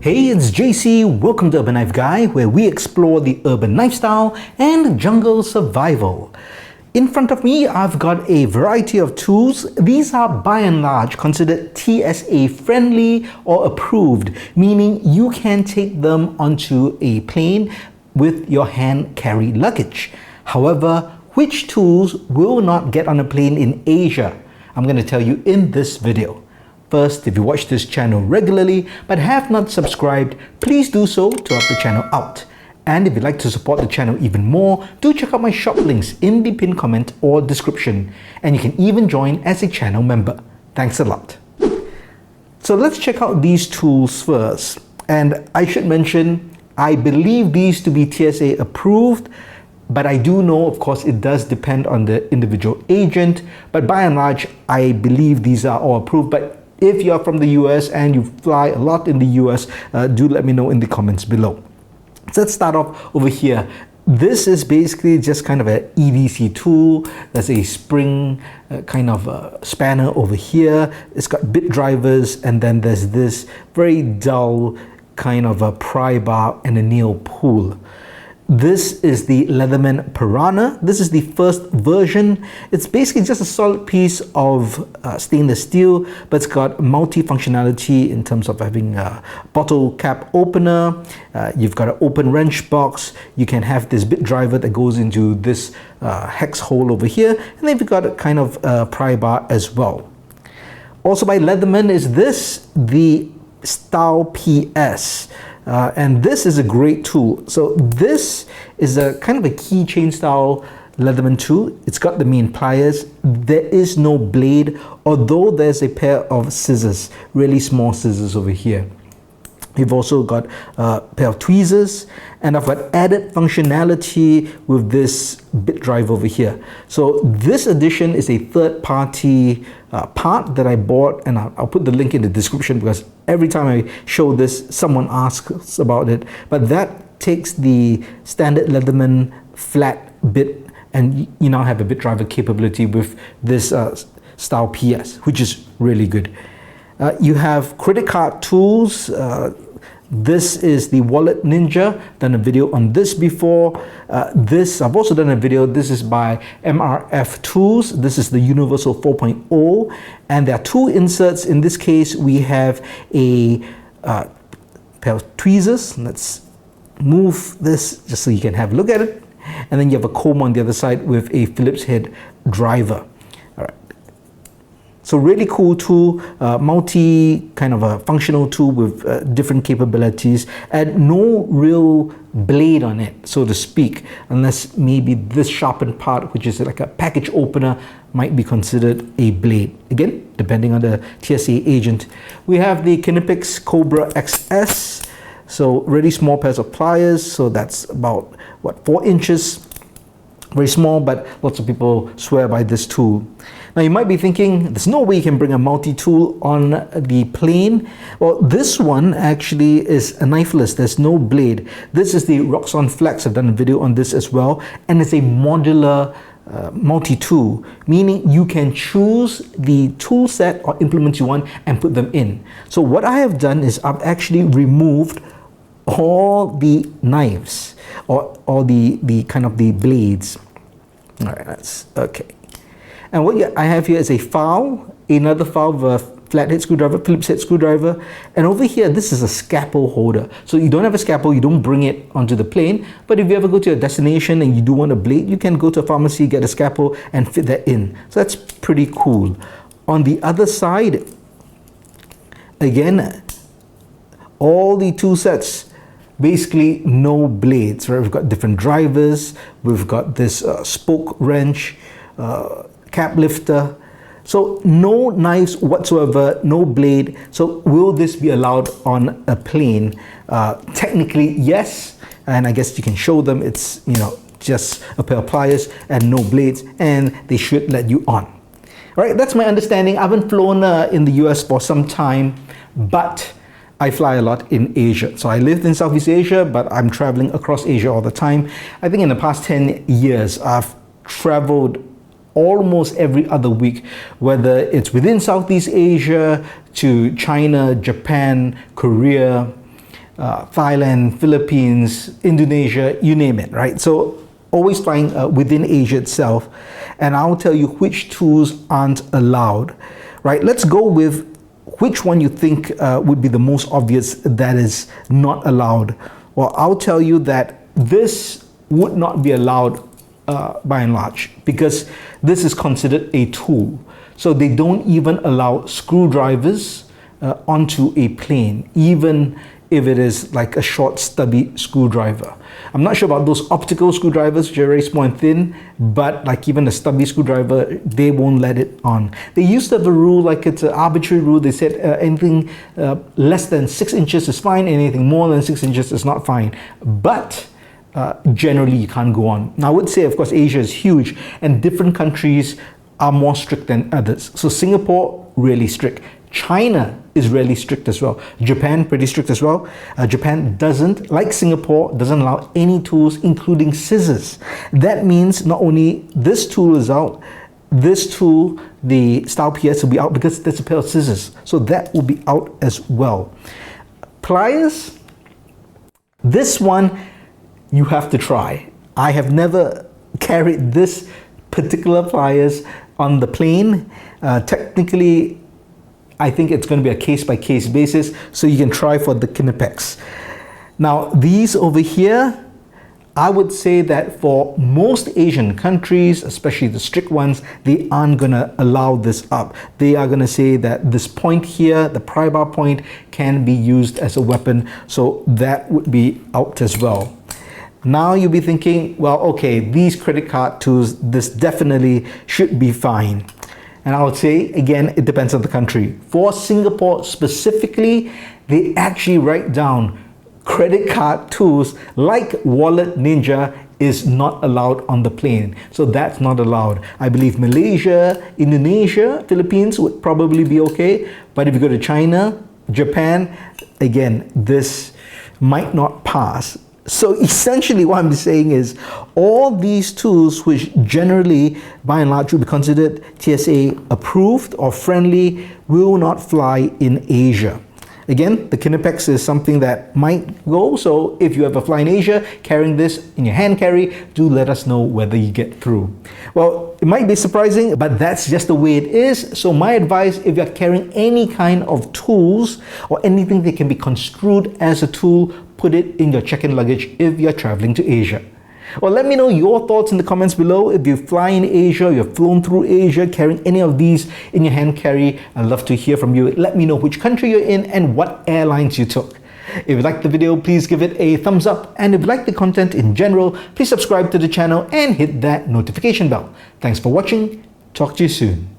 Hey, it's JC. Welcome to Urban Knife Guy, where we explore the urban lifestyle and jungle survival. In front of me, I've got a variety of tools. These are by and large considered TSA-friendly or approved, meaning you can take them onto a plane with your hand-carry luggage. However, which tools will not get on a plane in Asia? I'm going to tell you in this video. First, if you watch this channel regularly but have not subscribed, please do so to help the channel out. And if you'd like to support the channel even more, do check out my shop links in the pinned comment or description. And you can even join as a channel member. Thanks a lot. So let's check out these tools first. And I should mention, I believe these to be TSA approved, but I do know, of course, it does depend on the individual agent. But by and large, I believe these are all approved. But if you're from the US and you fly a lot in the US, do let me know in the comments below. So let's start off over here. This is basically just kind of an EDC tool. There's a spring kind of spanner over here. It's got bit drivers, and then there's this very dull kind of a pry bar and a nail pull. This is the Leatherman Piranha. This is the first version. It's basically just a solid piece of stainless steel, but it's got multi-functionality in terms of having a bottle cap opener. You've got an open wrench box. You can have this bit driver that goes into this hex hole over here, and then you've got a kind of pry bar as well. Also by Leatherman is this, the Style PS. And this is a great tool. So this is a kind of a keychain style Leatherman tool. It's got the main pliers. There is no blade, although there's a pair of scissors, really small scissors over here. You've also got a pair of tweezers, and I've got added functionality with this bit drive over here. So this edition is a third-party part that I bought, and I'll put the link in the description because every time I show this, someone asks about it. But that takes the standard Leatherman flat bit, and you now have a bit driver capability with this Style PS, which is really good. You have credit card tools. This is the Wallet Ninja. Done a video on this before. This I've also done a video. This is by MRF Tools. This is the Universal 4.0, and there are two inserts. In this case, we have a pair of tweezers. Let's move this just so you can have a look at it. And then you have a comb on the other side with a Phillips head driver. So really cool tool, multi kind of a functional tool with different capabilities, and no real blade on it, so to speak, unless maybe this sharpened part, which is like a package opener, might be considered a blade. Again, depending on the TSA agent. We have the Kinepix Cobra XS. So really small pairs of pliers. So that's about, what, 4 inches. Very small, but lots of people swear by this tool. Now you might be thinking, there's no way you can bring a multi-tool on the plane. Well, this one actually is a knifeless. There's no blade. This is the Roxxon Flex. I've done a video on this as well. And it's a modular multi-tool, meaning you can choose the tool set or implements you want and put them in. So what I have done is I've actually removed all the knives or the kind of the blades. All right, that's okay. And what I have here is a file, another file with a flathead screwdriver, Phillips head screwdriver, and over here this is a scalpel holder. So you don't have a scalpel, you don't bring it onto the plane, but if you ever go to a destination and you do want a blade, you can go to a pharmacy, get a scalpel and fit that in. So that's pretty cool. On the other side, again, all the tool sets, basically no blades, right? We've got different drivers, we've got this spoke wrench, cap lifter. So no knives whatsoever, no blade. So will this be allowed on a plane? Technically, yes. And I guess you can show them it's, you know, just a pair of pliers and no blades, and they should let you on. All right, that's my understanding. I haven't flown in the US for some time, but I fly a lot in Asia. So I lived in Southeast Asia, but I'm traveling across Asia all the time. I think in the past 10 years, I've traveled almost every other week, whether it's within Southeast Asia to China, Japan, Korea. Thailand, Philippines, Indonesia, you name it, right? So always flying within Asia itself. And I'll tell you which tools aren't allowed, right? Let's go with which one you think would be the most obvious that is not allowed. Well, I'll tell you that this would not be allowed by and large, because this is considered a tool. So they don't even allow screwdrivers onto a plane, even if it is like a short stubby screwdriver. I'm not sure about those optical screwdrivers, which are very small and thin, but like even a stubby screwdriver, they won't let it on. They used to have a rule, like it's an arbitrary rule. They said anything less than 6 inches is fine, anything more than 6 inches is not fine. But generally you can't go on. Now I would say, of course, Asia is huge and different countries are more strict than others. So Singapore, really strict. China is really strict as well. Japan, pretty strict as well. Japan doesn't, like Singapore, doesn't allow any tools, including scissors. That means not only this tool is out, this tool, the Style PS, will be out because there's a pair of scissors. So that will be out as well. Pliers, this one you have to try. I have never carried this particular pliers on the plane. Technically, I think it's going to be a case-by-case basis, so you can try for the Kinepex. Now, these over here, I would say that for most Asian countries, especially the strict ones, they aren't going to allow this up. They are going to say that this point here, the pry bar point, can be used as a weapon, so that would be out as well. Now you'll be thinking, well, okay, these credit card tools, this definitely should be fine. And I would say, again, it depends on the country. For Singapore specifically, they actually write down credit card tools like Wallet Ninja is not allowed on the plane. So that's not allowed. I believe Malaysia, Indonesia, Philippines would probably be okay. But if you go to China, Japan, again, this might not pass. So essentially what I'm saying is all these tools, which generally by and large would be considered TSA approved or friendly, will not fly in Asia. Again, the Kinepex is something that might go, so if you ever fly in Asia carrying this in your hand carry, do let us know whether you get through. Well, it might be surprising, but that's just the way it is. So my advice, if you're carrying any kind of tools or anything that can be construed as a tool, put it in your check-in luggage if you're traveling to Asia. Well, let me know your thoughts in the comments below. If you fly in Asia, you've flown through Asia carrying any of these in your hand carry, I'd love to hear from you. Let me know which country you're in and what airlines you took. If you liked the video, please give it a thumbs up. And if you like the content in general, please subscribe to the channel and hit that notification bell. Thanks for watching. Talk to you soon.